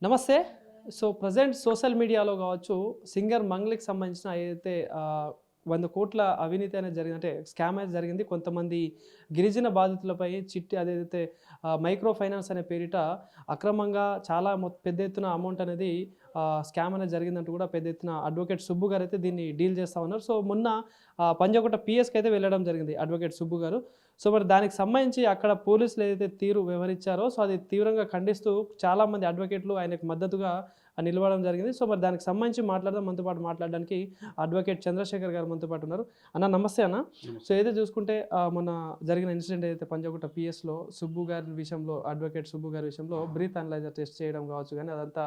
నమస్తే. So, present social మీడియాలో కావచ్చు, సింగర్ మంగ్లీకి సంబంధించిన ఏదైతే 100,00,00,000 అవినీతి అనేది జరిగింది, అంటే స్కామ్ అనేది జరిగింది. కొంతమంది గిరిజన బాధితులపై చిట్టి అదేదైతే మైక్రో ఫైనాన్స్ అనే పేరిట అక్రమంగా చాలా పెద్ద ఎత్తున అమౌంట్ అనేది స్కామ్ అనేది జరిగిందంటూ కూడా పెద్ద ఎత్తున అడ్వకేట్ సుబ్బు గారు అయితే దీన్ని డీల్ చేస్తూ ఉన్నారు. సో, మొన్న పంజాగుట్ట పిఎస్కి అయితే వెళ్ళడం జరిగింది అడ్వకేట్ సుబ్బు గారు. సో, మరి దానికి సంబంధించి అక్కడ పోలీసులు ఏదైతే తీరు వ్యవహరించారో, సో అది తీవ్రంగా ఖండిస్తూ చాలామంది అడ్వకేట్లు ఆయనకు మద్దతుగా నిలవడం జరిగింది. సో, మరి దానికి సంబంధించి మాట్లాడదాం. మనతో పాటు మాట్లాడడానికి అడ్వకేట్ చంద్రశేఖర్ గారు మనతో పాటు ఉన్నారు. అన్న నమస్తే అన్న. సో, ఏదైతే చూసుకుంటే మొన్న జరిగిన ఇన్సిడెంట్ ఏదైతే పంజాగుట్ట పిఎస్లో సుబ్బు గారి విషయంలో, అడ్వకేట్ సుబ్బు గారి విషయంలో బ్రీత్ అనలైజర్ టెస్ట్ చేయడం కావచ్చు, కానీ అదంతా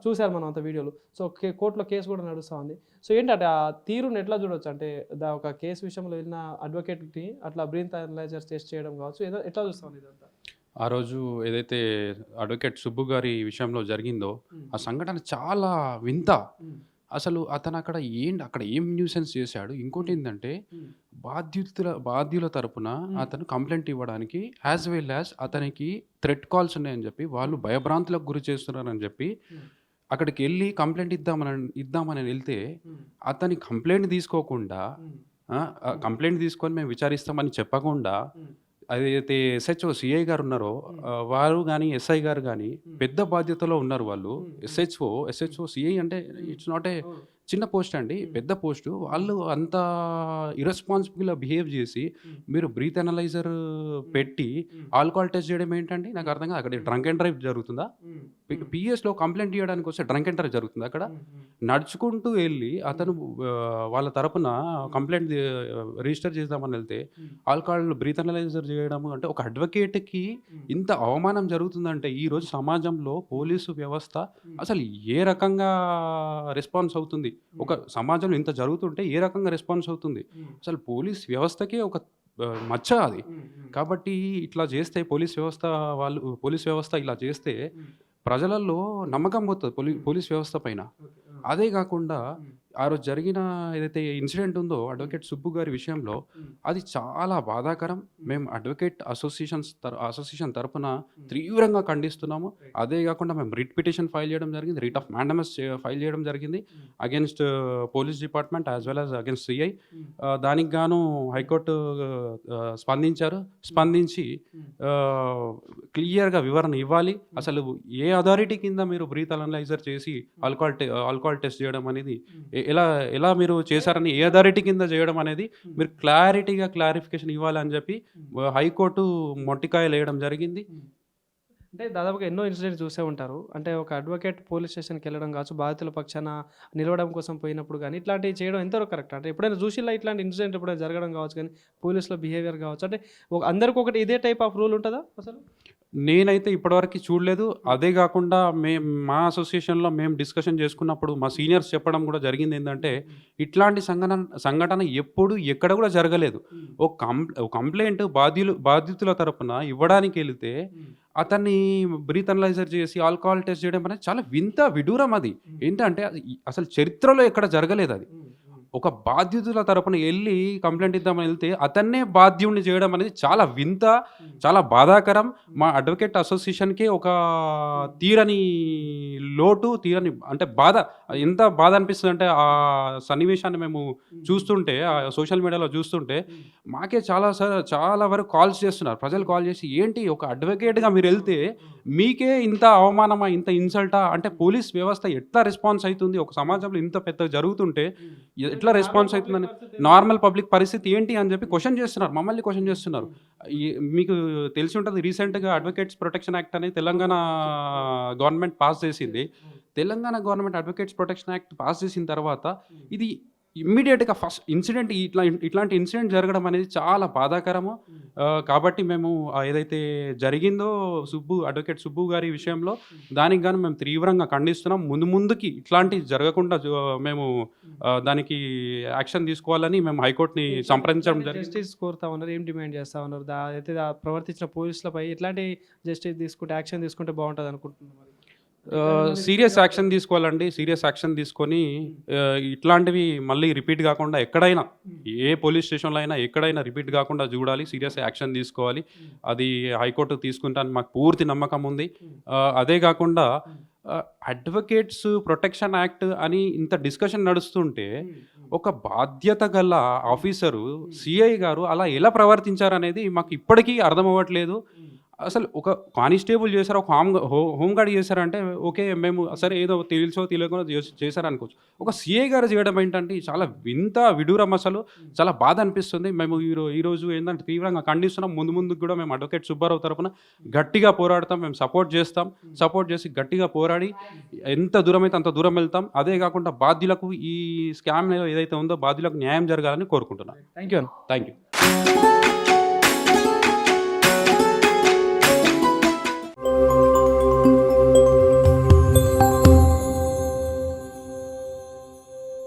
చూశారు మనం అంత వీడియోలు. సో, కోర్టులో కేసు కూడా నడుస్తూ ఉంది. సో, ఏంటంటే ఆ తీరుని ఎట్లా చూడవచ్చు? అంటే ఒక కేసు విషయంలో వెళ్ళిన అడ్వకేట్కి అట్లా బ్రీత్ అనలైజర్ టెస్ట్ చేయడం కావచ్చు, ఏదో ఎట్లా చూస్తాం ఇదంతా? ఆ రోజు ఏదైతే అడ్వకేట్ సుబ్బు గారి విషయంలో జరిగిందో ఆ సంఘటన చాలా వింత. అసలు అతను అక్కడ ఏం న్యూసెన్స్ చేశాడు. ఇంకోటి ఏంటంటే బాధ్యుల తరపున అతను కంప్లైంట్ ఇవ్వడానికి యాజ్ వెల్ యాజ్ అతనికి థ్రెట్ కాల్స్ ఉన్నాయని చెప్పి, వాళ్ళు భయభ్రాంతులకు గురి చేస్తున్నారని చెప్పి అక్కడికి వెళ్ళి కంప్లైంట్ ఇద్దామని వెళ్తే అతని కంప్లైంట్ తీసుకోకుండా, కంప్లైంట్ తీసుకొని మేము విచారిస్తామని చెప్పకుండా, అదైతే ఎస్హెచ్ఓ సిఐ గారు ఉన్నారో వారు కానీ ఎస్ఐ గారు కానీ పెద్ద బాధ్యతలో ఉన్నారు. వాళ్ళు ఎస్హెచ్ఓ సిఐ అంటే ఇట్స్ నాట్ ఏ చిన్న పోస్ట్ అండి, పెద్ద పోస్టు. వాళ్ళు అంత ఇర్రెస్పాన్సిబుల్గా బిహేవ్ చేసి మీరు బ్రీత్ అనలైజర్ పెట్టి ఆల్కహాల్ టెస్ట్ చేయడం ఏంటండి? నాకు అర్థం కాదు. అక్కడ డ్రంక్ అండ్ డ్రైవ్ జరుగుతుందా? పిఎస్లో కంప్లైంట్ చేయడానికి వస్తే డ్రంక్ అండ్ డ్రైవ్ జరుగుతుందా? అక్కడ నడుచుకుంటూ వెళ్ళి అతను వాళ్ళ తరపున కంప్లైంట్ రిజిస్టర్ చేద్దామని వెళ్తే ఆల్కహాల్ బ్రీత్ అనలైజర్ చేయడం అంటే ఒక అడ్వకేట్కి ఇంత అవమానం జరుగుతుందంటే ఈరోజు సమాజంలో పోలీసు వ్యవస్థ అసలు ఏ రకంగా రెస్పాన్స్ అవుతుంది? ఒక సమాజంలో ఇంత జరుగుతుంటే ఏ రకంగా రెస్పాన్స్ అవుతుంది? అసలు పోలీస్ వ్యవస్థకే ఒక మచ్చ అది. కాబట్టి ఇట్లా చేస్తే పోలీస్ వ్యవస్థ ఇలా చేస్తే ప్రజలలో నమ్మకం పోతుంది పోలీస్ వ్యవస్థ పైన. అదే కాకుండా ఆ రోజు జరిగిన ఏదైతే ఇన్సిడెంట్ ఉందో అడ్వకేట్ సుబ్బు గారి విషయంలో, అది చాలా బాధాకరం. మేము అడ్వకేట్ అసోసియేషన్ తరపున తీవ్రంగా ఖండిస్తున్నాము. అదే కాకుండా మేము రిట్ పిటిషన్ ఫైల్ చేయడం జరిగింది, రిట్ ఆఫ్ మ్యాండమస్ ఫైల్ చేయడం జరిగింది against police department as well as against CI. దానికి గాను హైకోర్టు స్పందించి క్లియర్గా వివరణ ఇవ్వాలి. అసలు ఏ అథారిటీ కింద మీరు బ్రీత్ అనలైజర్ చేసి ఆల్కహాల్ టెస్ట్ చేయడం అనేది ఎలా మీరు చేశారని, ఏ అథారిటీ కింద చేయడం అనేది మీరు క్లారిఫికేషన్ ఇవ్వాలని చెప్పి హైకోర్టు మొట్టికాయలు వేయడం జరిగింది. అంటే దాదాపుగా ఎన్నో ఇన్సిడెంట్స్ చూసే ఉంటారు. అంటే ఒక అడ్వకేట్ పోలీస్ స్టేషన్కి వెళ్ళడం కావచ్చు, బాధితుల పక్షాన నిలవడం కోసం పోయినప్పుడు కానీ ఇట్లాంటివి చేయడం ఎంతవరకు కరెక్ట్? అంటే ఎప్పుడైనా చూసిలా ఇట్లాంటి ఇన్సిడెంట్ ఎప్పుడైనా జరగడం కావచ్చు, కానీ పోలీసుల బిహేవియర్ కావచ్చు, అంటే అందరికీ ఒకటి ఇదే టైప్ ఆఫ్ రూల్ ఉంటుందా అసలు? నేనైతే ఇప్పటివరకు చూడలేదు. అదే కాకుండా మా అసోసియేషన్లో మేము డిస్కషన్ చేసుకున్నప్పుడు మా సీనియర్స్ చెప్పడం కూడా జరిగింది ఏంటంటే, ఇట్లాంటి సంఘటన ఎప్పుడు ఎక్కడ కూడా జరగలేదు. ఒక కంప్లైంట్ బాధితుల తరపున ఇవ్వడానికి వెళితే అతన్ని బ్రీత్ అనలైజర్ చేసి ఆల్కహాల్ టెస్ట్ చేయడం అనేది చాలా విడూరం. అది ఏంటంటే అసలు చరిత్రలో ఎక్కడ జరగలేదు. అది ఒక బాధ్యతల తరపున వెళ్ళి కంప్లైంట్ ఇద్దామని వెళ్తే అతన్నే బాధ్యుడిని చేయడం అనేది చాలా వింత, చాలా బాధాకరం. మా అడ్వకేట్ అసోసియేషన్కి ఒక తీరని అంటే బాధ, ఎంత బాధ అనిపిస్తుంది అంటే ఆ సన్నివేశాన్ని మేము చూస్తుంటే, ఆ సోషల్ మీడియాలో చూస్తుంటే మాకే చాలా వరకు కాల్స్ చేస్తున్నారు. ప్రజలు కాల్ చేసి, ఏంటి ఒక అడ్వకేట్గా మీరు వెళ్తే మీకే ఇంత అవమానమా, ఇంత ఇన్సల్టా? అంటే పోలీస్ వ్యవస్థ ఎట్లా రెస్పాన్స్ అవుతుంది? ఒక సమాజంలో ఇంత పెద్ద జరుగుతుంటే ఎట్లా రెస్పాన్స్ అవుతుందని, నార్మల్ పబ్లిక్ పరిస్థితి ఏంటి అని చెప్పి మమ్మల్ని క్వశ్చన్ చేస్తున్నారు. మీకు తెలిసి ఉంటుంది, రీసెంట్గా అడ్వకేట్స్ ప్రొటెక్షన్ యాక్ట్ అనేది తెలంగాణ గవర్నమెంట్ పాస్ చేసింది. Telangana government advocates protection act pass చేసిన తర్వాత ఇది ఇమ్మీడియట్గా ఫస్ట్ ఇన్సిడెంట్ ఇట్లాంటి ఇన్సిడెంట్ జరగడం అనేది చాలా బాధాకరము. కాబట్టి మేము ఏదైతే జరిగిందో అడ్వకేట్ సుబ్బు గారి విషయంలో దానికి గాను మేము తీవ్రంగా ఖండిస్తున్నాం. ముందుకి ఇట్లాంటివి జరగకుండా మేము దానికి యాక్షన్ తీసుకోవాలని మేము హైకోర్టుని సంప్రదించడం జరిగింది. జస్టిస్ కోరుతా ఉన్నారు, ఏం డిమాండ్ చేస్తా ఉన్నారు? అయితే ప్రవర్తించిన పోలీసులపై ఎట్లాంటి జస్టిస్ తీసుకుంటే, యాక్షన్ తీసుకుంటే బాగుంటుంది అనుకుంటున్నారు? సీరియస్ యాక్షన్ తీసుకోవాలండి. సీరియస్ యాక్షన్ తీసుకొని ఇట్లాంటివి మళ్ళీ రిపీట్ కాకుండా ఎక్కడైనా, ఏ పోలీస్ స్టేషన్లో అయినా ఎక్కడైనా రిపీట్ కాకుండా చూడాలి, సీరియస్ యాక్షన్ తీసుకోవాలి. అది హైకోర్టు తీసుకుంటానికి మాకు పూర్తి నమ్మకం ఉంది. అదే కాకుండా అడ్వకేట్స్ ప్రొటెక్షన్ యాక్ట్ అని ఇంత డిస్కషన్ నడుస్తుంటే ఒక బాధ్యత గల ఆఫీసరు సిఐ గారు అలా ఎలా ప్రవర్తించారనేది మాకు ఇప్పటికీ అర్థం అవ్వట్లేదు. అసలు ఒక కానిస్టేబుల్ చేశారు, ఒక హోంగార్డ్ చేశారంటే ఓకే, మేము సరే ఏదో తెలుసో తెలియకుండా చేశారనుకోవచ్చు. ఒక సిఐ గారు చేయడం ఏంటంటే చాలా వింత విడూరం, అసలు చాలా బాధ అనిపిస్తుంది. మేము ఈరోజు ఏంటంటే తీవ్రంగా ఖండిస్తున్నాం. ముందు కూడా మేము అడ్వకేట్ సుబ్బారావు తరపున గట్టిగా పోరాడతాం, మేము సపోర్ట్ చేసి గట్టిగా పోరాడి ఎంత దూరం అయితే అంత దూరం వెళ్తాం. అదే కాకుండా బాధ్యులకు ఈ స్కామ్ ఏదైతే ఉందో బాధ్యులకు న్యాయం జరగాలని కోరుకుంటున్నాం. Thank you. Thank you.